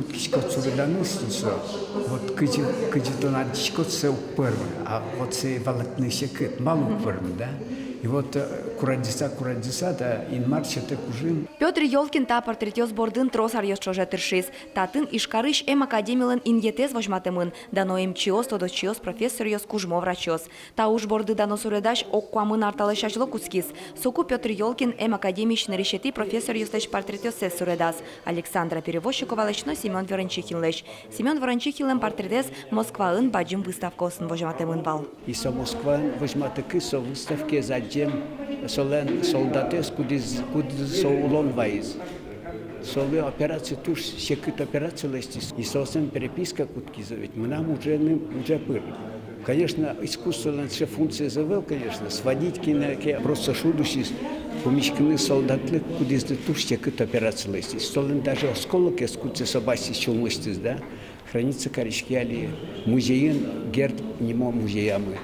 куткичко цуриданыстынсо, вот кыджито надичко це упырмы, а вот це валатнышек мало упырмы, да? И вот курадиса, да, инмарча так уже. Петр Ёлкин та портретёз бордын тросар ёсчоже тыршис. Татын ишкарыш эм академилын иньетез вожматымын. Дано эм чиос, тодос профессор ёс кужмо врачёс. Та уж борды дано суредаш оккуамын арталышачло куцкис. Соку Петр Ёлкин эм академич решети профессор ёстеш портретёсес суредас. Александра Перевозчикова лечно Семен Ворончихин леч. Семен Ворончихилен портретез Москваын баджим выставкосын вожматымын вал. И со Москва вожматыки со выставки задем солдатес кудис соулон вайз. Солы операции туш секрет операции лестис. И сосем переписка кутки заведь. Мы нам уже пыр. Конечно, искусственная функция завел, конечно, сводить киноке просто шудущий помещены солдаты кудис туш секрет операции лестис. Солен даже осколок эскуце собаси челмостис, да? Хранится корички али музеин герд немо музеямы.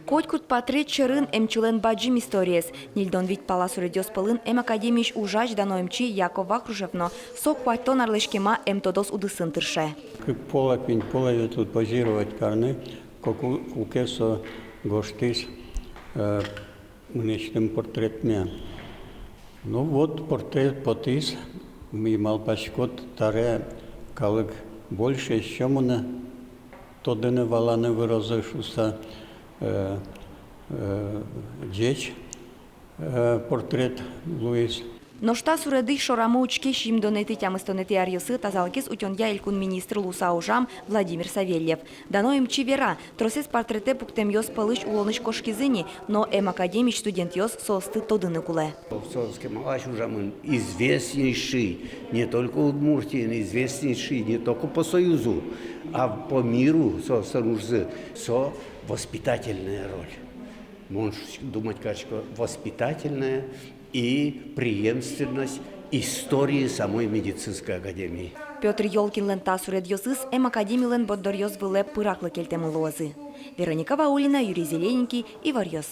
Котькут патрет чырын эмчулен баджим историес. Нильдон вить пала суредёс пылын эм академиш ужач дано эмчи Яков Вахрушевно. Сок хватон арлешкема эм тодос удысын тырше. Как полове тут позировать карны, как у кесо гоштис мнечным портретме. Ну вот портрет потис, мы мал пачкот таре калык больше, еще муна то дене валане выразившуся деч портрет Луис. Но шта суреды шораму учки шим донеты тямыстонеты арьесы тазалкис утёнья илькун министр Лусаужам Владимир Савельев. Дано им чивера, тросес портрете пуктем ёс палыш улоныш кошкизыни, но эм академич студент ёс состы тодыны куле. Совский малаш уже известнейший не только в Удмуртии, но известнейший не только по Союзу, а по миру со воспитательная роль. Можешь думать, конечно, воспитательная и преемственность истории самой медицинской академии. Петр Ёлкин лента суред ёсыс эм академилен боддор ёс вылеп пыраклы келтемы лозы. Вероника Ваулина, Юрий Зелененький и Варьёс.